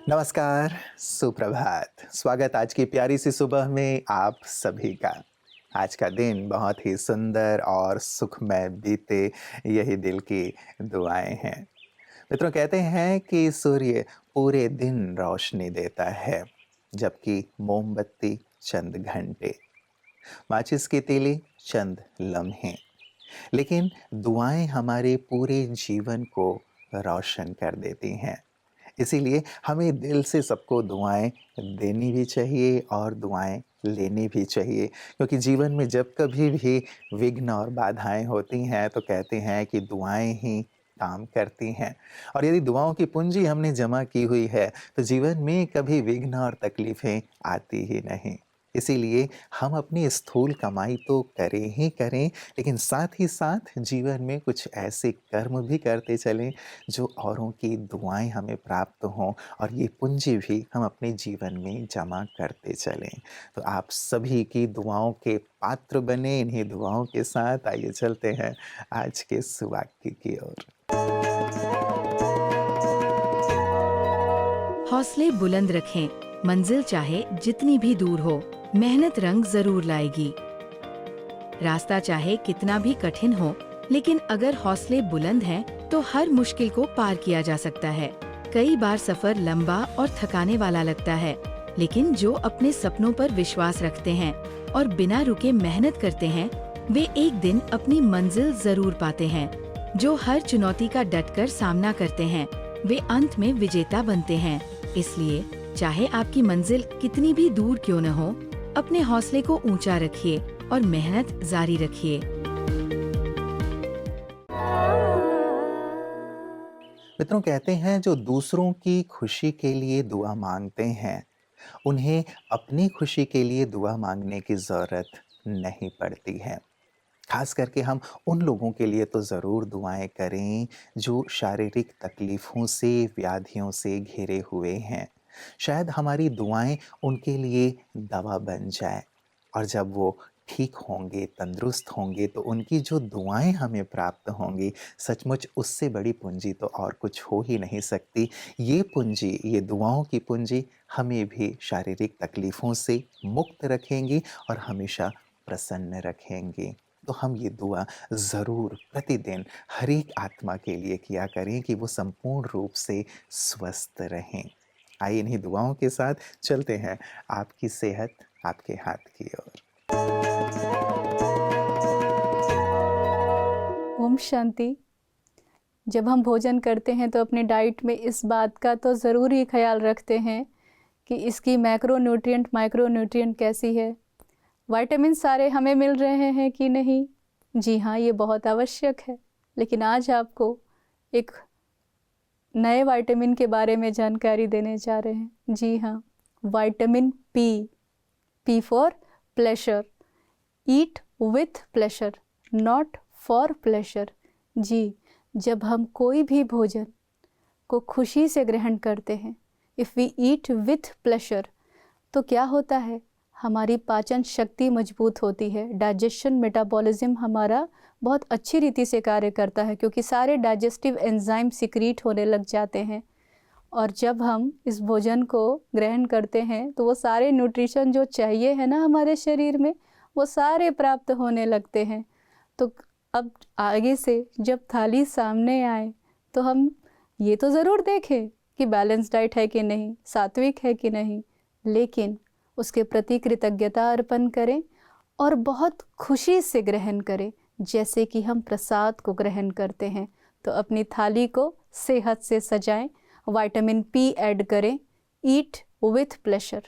नमस्कार, सुप्रभात। स्वागत आज की प्यारी सी सुबह में आप सभी का। आज का दिन बहुत ही सुंदर और सुखमय बीते, यही दिल की दुआएं हैं। मित्रों, कहते हैं कि सूर्य पूरे दिन रोशनी देता है, जबकि मोमबत्ती चंद घंटे, माचिस की तीली चंद लम्हे। लेकिन दुआएं हमारे पूरे जीवन को रोशन कर देती हैं। इसीलिए हमें दिल से सबको दुआएं देनी भी चाहिए और दुआएं लेनी भी चाहिए, क्योंकि जीवन में जब कभी भी विघ्न और बाधाएं होती हैं तो कहते हैं कि दुआएं ही काम करती हैं। और यदि दुआओं की पूंजी हमने जमा की हुई है तो जीवन में कभी विघ्न और तकलीफें आती ही नहीं। इसीलिए हम अपनी स्थूल कमाई तो करें ही करें, लेकिन साथ ही साथ जीवन में कुछ ऐसे कर्म भी करते चलें जो औरों की दुआएं हमें प्राप्त हों, और ये पूंजी भी हम अपने जीवन में जमा करते चलें। तो आप सभी की दुआओं के पात्र बने। इन्हीं दुआओं के साथ आइए चलते हैं आज के सुवाक्य की ओर। हौसले बुलंद रखें, मंजिल चाहे जितनी भी दूर हो, मेहनत रंग जरूर लाएगी। रास्ता चाहे कितना भी कठिन हो, लेकिन अगर हौसले बुलंद हैं, तो हर मुश्किल को पार किया जा सकता है। कई बार सफर लंबा और थकाने वाला लगता है, लेकिन जो अपने सपनों पर विश्वास रखते हैं और बिना रुके मेहनत करते हैं, वे एक दिन अपनी मंजिल जरूर पाते हैं। जो हर चुनौती का डटकर सामना करते हैं, वे अंत में विजेता बनते हैं। इसलिए चाहे आपकी मंजिल कितनी भी दूर क्यों न हो, अपने हौसले को ऊंचा रखिए और मेहनत जारी रखिए। मित्रों, कहते हैं जो दूसरों की खुशी के लिए दुआ मांगते हैं, उन्हें अपनी खुशी के लिए दुआ मांगने की ज़रूरत नहीं पड़ती है। खास करके हम उन लोगों के लिए तो ज़रूर दुआएं करें जो शारीरिक तकलीफ़ों से, व्याधियों से घिरे हुए हैं। शायद हमारी दुआएं उनके लिए दवा बन जाए, और जब वो ठीक होंगे, तंदुरुस्त होंगे, तो उनकी जो दुआएं हमें प्राप्त होंगी, सचमुच उससे बड़ी पूंजी तो और कुछ हो ही नहीं सकती। ये पूंजी, ये दुआओं की पूंजी हमें भी शारीरिक तकलीफ़ों से मुक्त रखेंगी और हमेशा प्रसन्न रखेंगी। तो हम ये दुआ ज़रूर प्रतिदिन हर एक आत्मा के लिए किया करें कि वो संपूर्ण रूप से स्वस्थ रहें। आइए इन्हीं दुआओं के साथ चलते हैं आपकी सेहत आपके हाथ की ओर। ओम शांति। जब हम भोजन करते हैं तो अपनी डाइट में इस बात का तो ज़रूर ही ख्याल रखते हैं कि इसकी मैक्रोन्यूट्रिएंट माइक्रोन्यूट्रिएंट कैसी है, विटामिन सारे हमें मिल रहे हैं कि नहीं। जी हाँ, ये बहुत आवश्यक है। लेकिन आज आपको एक नए विटामिन के बारे में जानकारी देने जा रहे हैं। जी हाँ, vitamin P, P for pleasure. Eat with pleasure, not for pleasure. जी, जब हम कोई भी भोजन को खुशी से ग्रहण करते हैं, if we eat with pleasure, तो क्या होता है, हमारी पाचन शक्ति मजबूत होती है, डाइजेशन मेटाबॉलिज्म हमारा बहुत अच्छी रीति से कार्य करता है, क्योंकि सारे डाइजेस्टिव एंजाइम सिक्रीट होने लग जाते हैं। और जब हम इस भोजन को ग्रहण करते हैं तो वो सारे न्यूट्रिशन जो चाहिए है ना हमारे शरीर में, वो सारे प्राप्त होने लगते हैं। तो अब आगे से जब थाली सामने आए तो हम ये तो ज़रूर देखें कि बैलेंस डाइट है कि नहीं, सात्विक है कि नहीं, लेकिन उसके प्रति कृतज्ञता अर्पण करें और बहुत खुशी से ग्रहण करें, जैसे कि हम प्रसाद को ग्रहण करते हैं। तो अपनी थाली को सेहत से सजाएं, विटामिन पी ऐड करें, ईट विथ प्लेशर।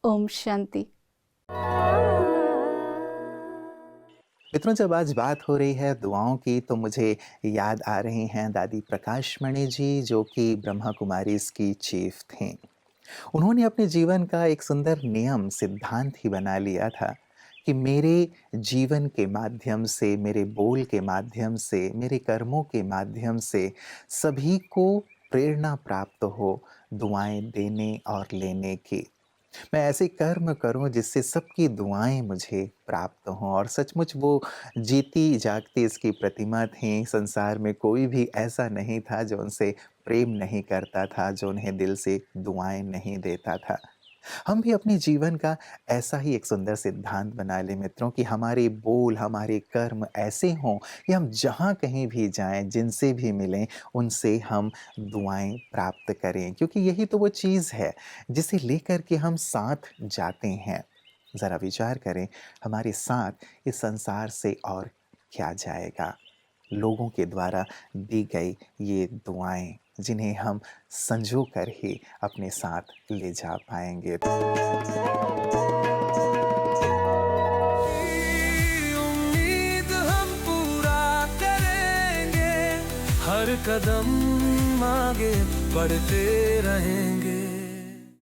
ओम शांति। मित्रों, जब आज बात हो रही है दुआओं की तो मुझे याद आ रही हैं दादी प्रकाश मणि जी, जो कि ब्रह्मा कुमारीज़ की चीफ थीं। उन्होंने अपने जीवन का एक सुंदर नियम, सिद्धांत ही बना लिया था कि मेरे जीवन के माध्यम से, मेरे बोल के माध्यम से, मेरे कर्मों के माध्यम से सभी को प्रेरणा प्राप्त हो दुआएं देने और लेने की। मैं ऐसे कर्म करूं जिससे सबकी दुआएं मुझे प्राप्त हों। और सचमुच वो जीती जागती इसकी प्रतिमा थी। संसार में कोई भी ऐसा नहीं था जो उनसे प्रेम नहीं करता था, जो उन्हें दिल से दुआएं नहीं देता था। हम भी अपने जीवन का ऐसा ही एक सुंदर सिद्धांत बना लें मित्रों, कि हमारे बोल, हमारे कर्म ऐसे हों कि हम जहाँ कहीं भी जाएं, जिनसे भी मिलें, उनसे हम दुआएं प्राप्त करें। क्योंकि यही तो वो चीज़ है जिसे लेकर के हम साथ जाते हैं। ज़रा विचार करें, हमारे साथ इस संसार से और क्या जाएगा? लोगों के द्वारा दी गई ये दुआएं, जिन्हें हम संजो कर ही अपने साथ ले जा पाएंगे। उम्मीद हम पूरा करेंगे, हर कदम आगे बढ़ते रहेंगे।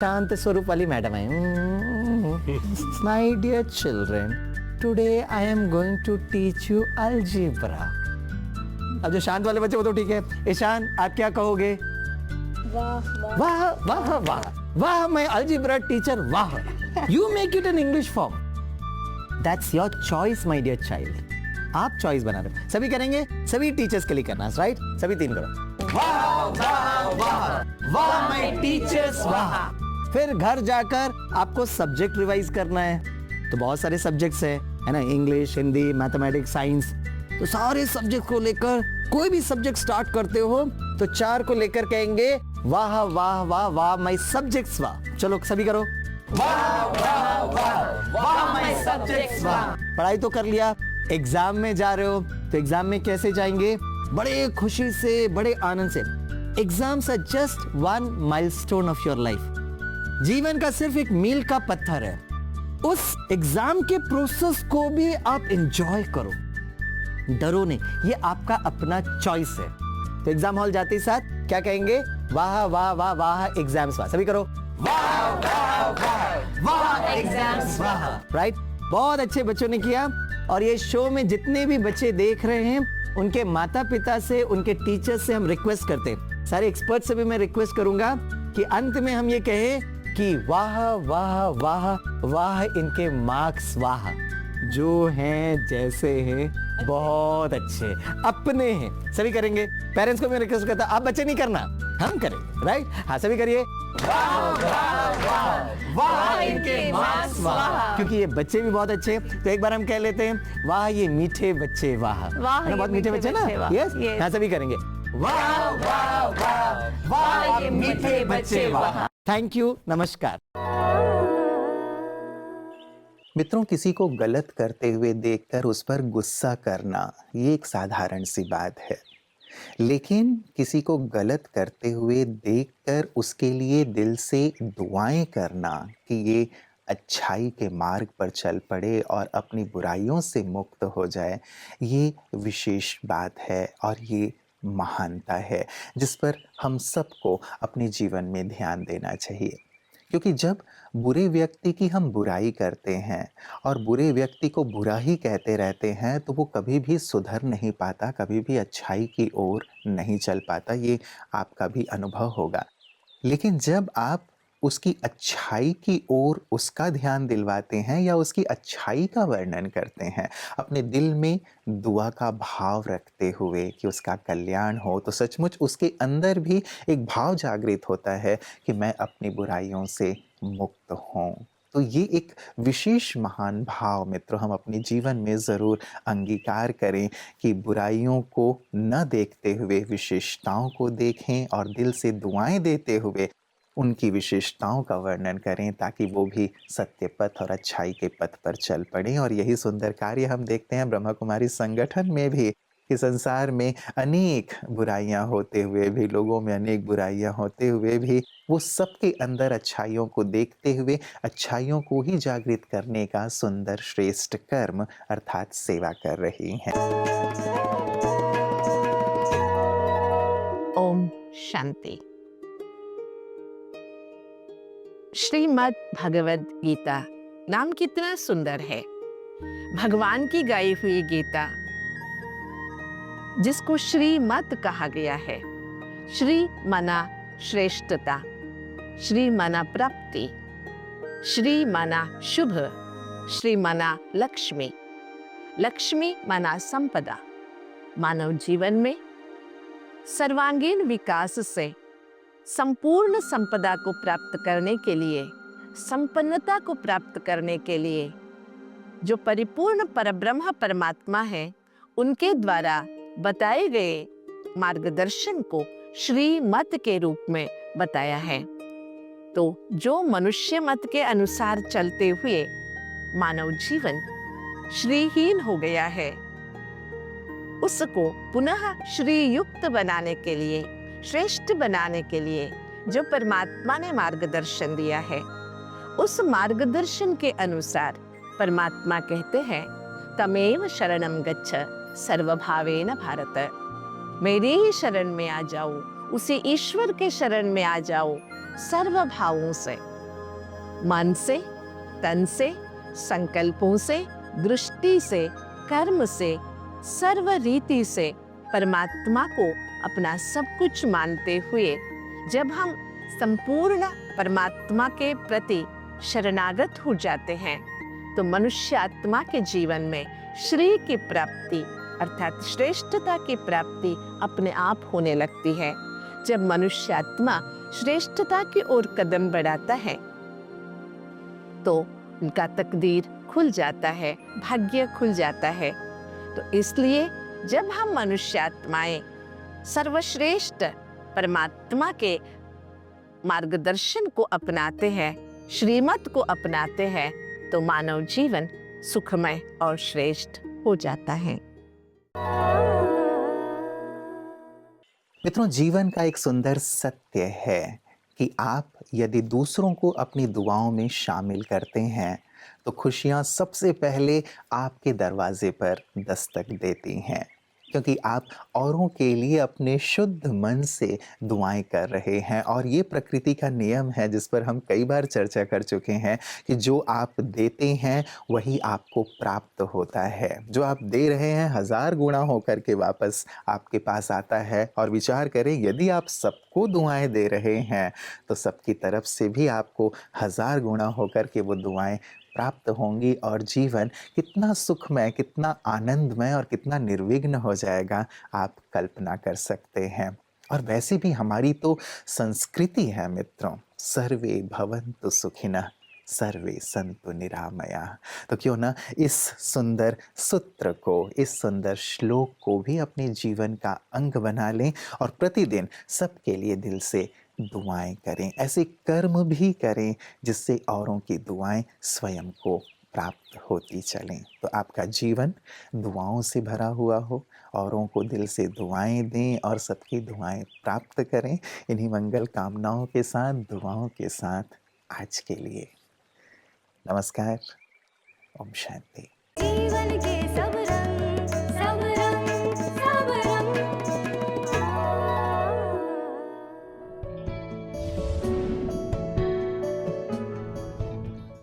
शांत स्वरूप वाली मैडम है। My dear children, today I am going to teach you algebra. अब जो शांत वाले बच्चे वो तो ठीक है। ईशान, आप क्या कहोगे? वाह वाह वाह वाह वाह, मैं अलजेब्रा टीचर, वाह। You make it in English form. That's your choice my dear child. आप चॉइस बना रहे हो। सभी करेंगे, सभी टीचर्स के लिए करना, राइट? सभी तीन करो। वाह वाह वाह वाह माय टीचर्स, वाह। फिर घर जाकर आपको सब्जेक्ट रिवाइज करना है। तो बहुत सारे सब्जेक्ट्स है ना, इंग्लिश, हिंदी, मैथमेटिक्स, साइंस। तो सारे सब्जेक्ट को लेकर कोई भी सब्जेक्ट स्टार्ट करते हो तो 4 को लेकर कहेंगे वाह वाह वाह वाह माय सब्जेक्ट्स, वाह। चलो सभी करो, वाह वाह वाह वाह माय सब्जेक्ट्स, वाह। पढ़ाई तो कर लिया, एग्जाम में जा रहे हो तो एग्जाम में कैसे जाएंगे? बड़े खुशी से, बड़े आनंद से। Exams are just one milestone of your life. जीवन का सिर्फ एक मील का पत्थर है। उस एग्जाम के प्रोसेस को भी आप एंजॉय करो, डरो नहीं, ये आपका अपना चॉइस है। तो एग्जाम हॉल जाते ही साथ क्या कहेंगे? वाह वाह वाह वाह एग्जाम्स, वाह। सभी करो, वाह वाह वाह वाह एग्जाम्स, वाह। राइट, बहुत अच्छे बच्चों ने किया। और ये शो में जितने भी बच्चे देख रहे हैं, उनके माता पिता से, उनके टीचर से हम रिक्वेस्ट करते हैं, सारे एक्सपर्ट से भी मैं रिक्वेस्ट करूंगा कि अंत में हम ये कहें कि वाह वाह वाह वाह इनके मार्क्स, वाह, जो हैं जैसे हैं, बहुत अच्छे, अपने हैं। सभी करेंगे। पेरेंट्स को मैं रिक्वेस्ट करता, आप बच्चे नहीं करना, हम करें, राइट? हाँ, सभी करिए, वाह वाह वाह वाह इनके मार्क्स, वाह। क्योंकि ये बच्चे भी बहुत अच्छे। तो एक बार हम कह लेते हैं, वाह ये मीठे बच्चे, वाह। वाह, है ना, बहुत ये मीठे मीठे बच्चे ना, बच्चे, यस। वाह। हाँ, सभी करेंगे, वाह वाह वाह वाह ये मीठे बच्चे, वाह। थैंक यू, नमस्कार। मित्रों, किसी को गलत करते हुए देखकर उस पर गुस्सा करना, ये एक साधारण सी बात है। लेकिन किसी को गलत करते हुए देखकर उसके लिए दिल से दुआएं करना कि ये अच्छाई के मार्ग पर चल पड़े और अपनी बुराइयों से मुक्त हो जाए, ये विशेष बात है और ये महानता है, जिस पर हम सबको अपने जीवन में ध्यान देना चाहिए। क्योंकि जब बुरे व्यक्ति की हम बुराई करते हैं और बुरे व्यक्ति को बुरा ही कहते रहते हैं, तो वो कभी भी सुधर नहीं पाता, कभी भी अच्छाई की ओर नहीं चल पाता। ये आपका भी अनुभव होगा। लेकिन जब आप उसकी अच्छाई की ओर उसका ध्यान दिलवाते हैं या उसकी अच्छाई का वर्णन करते हैं, अपने दिल में दुआ का भाव रखते हुए कि उसका कल्याण हो, तो सचमुच उसके अंदर भी एक भाव जागृत होता है कि मैं अपनी बुराइयों से मुक्त हूँ। तो ये एक विशेष महान भाव मित्रों हम अपने जीवन में ज़रूर अंगीकार करें कि बुराइयों को न देखते हुए विशेषताओं को देखें और दिल से दुआएं देते हुए उनकी विशेषताओं का वर्णन करें, ताकि वो भी सत्य पथ और अच्छाई के पथ पर चल पड़ें। और यही सुंदर कार्य हम देखते हैं ब्रह्मा कुमारी संगठन में भी, कि संसार में अनेक बुराइयां होते हुए भी, लोगों में अनेक बुराइयां होते हुए भी, वो सबके अंदर अच्छाइयों को देखते हुए अच्छाइयों को ही जागृत करने का सुंदर श्रेष्ठ कर्म अर्थात सेवा कर रही हैं। ओम शांति। श्रीमद् भगवद गीता नाम कितना सुंदर है। भगवान की गाई हुई गीता, जिसको श्रीमत कहा गया है। श्री मना श्रेष्ठता, श्री मना प्राप्ति, श्री माना शुभ, श्री माना लक्ष्मी, लक्ष्मी माना संपदा। मानव जीवन में सर्वांगीण विकास से संपूर्ण संपदा को प्राप्त करने के लिए, संपन्नता को प्राप्त करने के लिए जो परिपूर्ण परब्रह्म परमात्मा है, उनके द्वारा बताए गए मार्गदर्शन को श्री मत के रूप में बताया है। तो जो मनुष्य मत के अनुसार चलते हुए मानव जीवन श्रीहीन हो गया है, उसको पुनः श्री युक्त बनाने के लिए, श्रेष्ठ बनाने के लिए जो परमात्मा ने मार्गदर्शन दिया है, उस मार्गदर्शन के अनुसार परमात्मा कहते हैं, तमेव शरणम गच्छ सर्वभावेन भारत। मेरे ही शरण में आ जाओ, उसी ईश्वर के शरण में आ जाओ सर्व भावों से, मन से, तन से, संकल्पों से, दृष्टि से, कर्म से, सर्व रीति से परमात्मा को अपना सब कुछ मानते हुए जब हम संपूर्ण परमात्मा के प्रति शरणागत हो जाते हैं, तो मनुष्य आत्मा के जीवन में श्री की प्राप्ति अर्थात श्रेष्ठता की प्राप्ति अपने आप होने लगती है। जब मनुष्य आत्मा श्रेष्ठता की ओर कदम बढ़ाता है तो उनका तकदीर खुल जाता है, भाग्य खुल जाता है। तो इसलिए जब हम मनुष्य आत्माएं सर्वश्रेष्ठ परमात्मा के मार्गदर्शन को अपनाते हैं, श्रीमत को अपनाते हैं, तो मानव जीवन सुखमय और श्रेष्ठ हो जाता है। मित्रों, जीवन का एक सुंदर सत्य है कि आप यदि दूसरों को अपनी दुआओं में शामिल करते हैं तो खुशियां सबसे पहले आपके दरवाजे पर दस्तक देती हैं, क्योंकि आप औरों के लिए अपने शुद्ध मन से दुआएं कर रहे हैं। और ये प्रकृति का नियम है जिस पर हम कई बार चर्चा कर चुके हैं कि जो आप देते हैं वही आपको प्राप्त होता है। जो आप दे रहे हैं 1000 गुना होकर के वापस आपके पास आता है। और विचार करें, यदि आप सबको दुआएं दे रहे हैं तो सबकी तरफ से भी आपको 1000 गुना होकर के वो दुआएं प्राप्त होंगी और जीवन कितना सुखमय, कितना आनंदमय और कितना निर्विघ्न हो जाएगा, आप कल्पना कर सकते हैं। और वैसे भी हमारी तो संस्कृति है मित्रों, सर्वे भवन्तु सुखिनः सर्वे सन्तु निरामयाः। तो क्यों ना इस सुंदर सूत्र को, इस सुंदर श्लोक को भी अपने जीवन का अंग बना लें और प्रतिदिन सबके लिए दिल से दुआएं करें। ऐसे कर्म भी करें जिससे औरों की दुआएं स्वयं को प्राप्त होती चलें। तो आपका जीवन दुआओं से भरा हुआ हो, औरों को दिल से दुआएं दें और सबकी दुआएं प्राप्त करें। इन्हीं मंगल कामनाओं के साथ, दुआओं के साथ आज के लिए नमस्कार। ओम शांति।